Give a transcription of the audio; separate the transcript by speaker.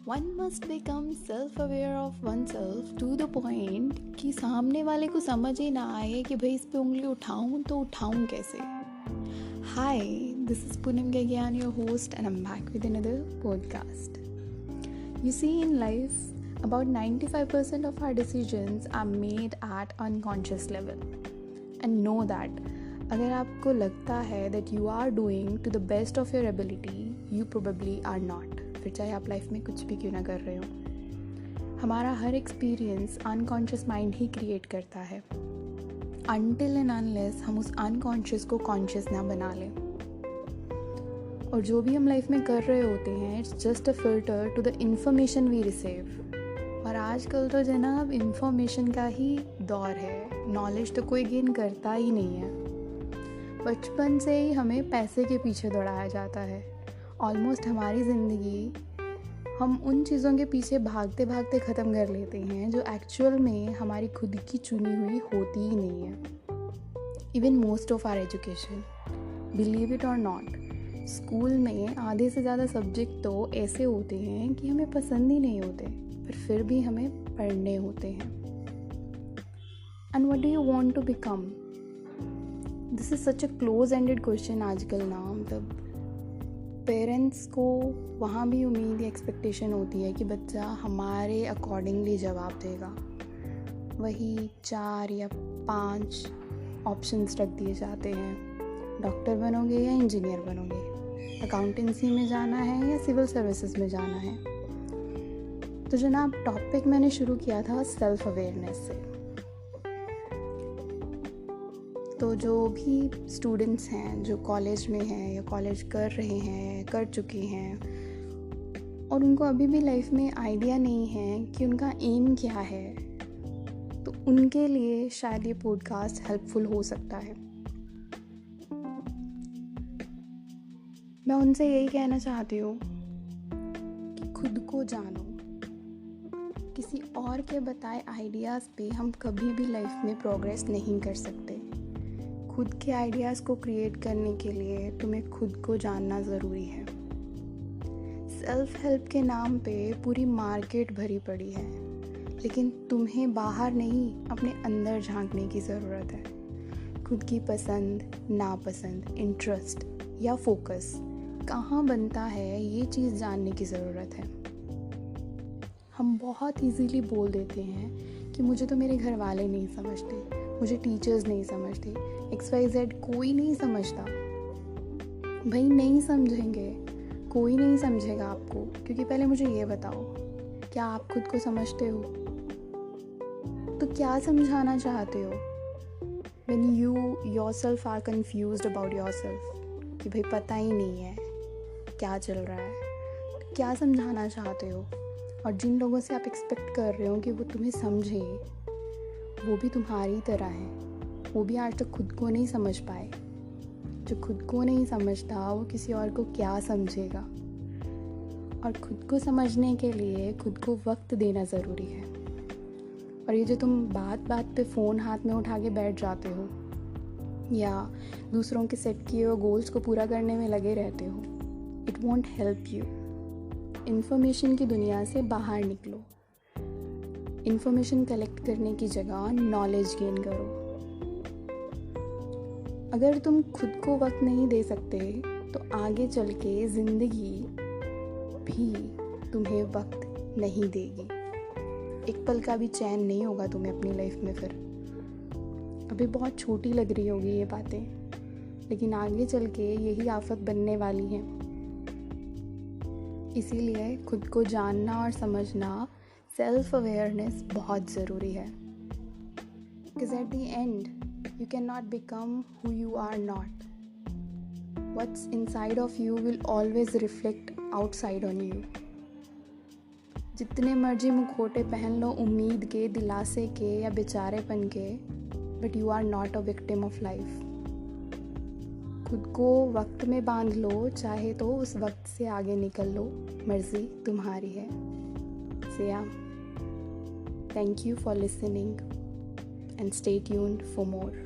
Speaker 1: One must become self-aware of oneself to the point कि सामने वाले को समझ ही ना आए कि भाई इस पे उंगली उठाऊं तो उठाऊं कैसे. Hi, this is Poonam Gagyan, your host, and I'm back with another podcast. You see, in life, about 95% of our decisions are made at unconscious level. And know that अगर आपको लगता है that you are doing to the best of your ability, you probably are not. फिर चाहे आप life में कुछ भी क्यों ना कर रहे हो. हमारा हर एक्सपीरियंस अनकॉन्शियस माइंड ही क्रिएट करता है until and unless हम उस अनकॉन्शियस को कॉन्शियस ना बना लें. और जो भी हम लाइफ में कर रहे होते हैं it's just a filter to the information we receive. और आजकल तो जनाब इंफॉर्मेशन का ही दौर है. नॉलेज तो कोई गेन करता ही नहीं है. बचपन से ही हमें पैसे के पीछे दौड़ाया जाता है. ऑलमोस्ट हमारी ज़िंदगी हम उन चीज़ों के पीछे भागते भागते ख़त्म कर लेते हैं जो एक्चुअल में हमारी खुद की चुनी हुई होती ही नहीं है. Even most of our education, believe it or not, school में आधे से ज़्यादा सब्जेक्ट तो ऐसे होते हैं कि हमें पसंद ही नहीं होते, पर फिर भी हमें पढ़ने होते हैं. And what do you want to become? This is such a close ended question आजकल ना. मतलब पेरेंट्स को वहाँ भी उम्मीद या एक्सपेक्टेशन होती है कि बच्चा हमारे अकॉर्डिंगली जवाब देगा. वही 4 या 5 ऑप्शंस रख दिए जाते हैं. डॉक्टर बनोगे या इंजीनियर बनोगे, अकाउंटेंसी में जाना है या सिविल सर्विसेज में जाना है. तो जनाब टॉपिक मैंने शुरू किया था सेल्फ अवेयरनेस से. तो जो भी स्टूडेंट्स हैं जो कॉलेज में हैं या कॉलेज कर रहे हैं, कर चुके हैं, और उनको अभी भी लाइफ में आइडिया नहीं है कि उनका एम क्या है, तो उनके लिए शायद ये पॉडकास्ट हेल्पफुल हो सकता है. मैं उनसे यही कहना चाहती हूँ कि खुद को जानो. किसी और के बताए आइडियाज़ पे हम कभी भी लाइफ में प्रोग्रेस नहीं कर सकते. खुद के आइडियाज़ को क्रिएट करने के लिए तुम्हें खुद को जानना ज़रूरी है. सेल्फ हेल्प के नाम पे पूरी मार्केट भरी पड़ी है, लेकिन तुम्हें बाहर नहीं अपने अंदर झांकने की ज़रूरत है. खुद की पसंद, नापसंद, इंटरेस्ट या फोकस कहाँ बनता है ये चीज़ जानने की ज़रूरत है. हम बहुत इजीली बोल देते हैं कि मुझे तो मेरे घर वाले नहीं समझते, मुझे टीचर्स नहीं समझते, XYZ कोई नहीं समझता. भाई नहीं समझेंगे, कोई नहीं समझेगा आपको. क्योंकि पहले मुझे ये बताओ, क्या आप खुद को समझते हो? तो क्या समझाना चाहते हो? When you yourself are confused about yourself, कि भाई पता ही नहीं है क्या चल रहा है, तो क्या समझाना चाहते हो? और जिन लोगों से आप एक्सपेक्ट कर रहे हो कि वो तुम्हें समझे, वो भी तुम्हारी तरह हैं. वो भी आज तक खुद को नहीं समझ पाए. जो खुद को नहीं समझता वो किसी और को क्या समझेगा. और खुद को समझने के लिए खुद को वक्त देना ज़रूरी है. और ये जो तुम बात बात पे फ़ोन हाथ में उठा के बैठ जाते हो या दूसरों के सेट किए हुए गोल्स को पूरा करने में लगे रहते हो, it won't help you. Information की दुनिया से बाहर निकलो. इन्फॉर्मेशन कलेक्ट करने की जगह नॉलेज गेन करो. अगर तुम खुद को वक्त नहीं दे सकते तो आगे चल के ज़िंदगी भी तुम्हें वक्त नहीं देगी. एक पल का भी चैन नहीं होगा तुम्हें अपनी लाइफ में. फिर अभी बहुत छोटी लग रही होगी ये बातें, लेकिन आगे चल के यही आफत बनने वाली है. इसीलिए खुद को जानना और समझना, सेल्फ अवेयरनेस बहुत ज़रूरी है. Because at the end you cannot become who you are not. What's inside of you will always reflect outside on you. जितने मर्जी मुखौटे पहन लो उम्मीद के, दिलासे के या बेचारेपन के, but you are not a victim of life. खुद को वक्त में बांध लो, चाहे तो उस वक्त से आगे निकल लो, मर्जी तुम्हारी है. So yeah, thank you for listening and stay tuned for more.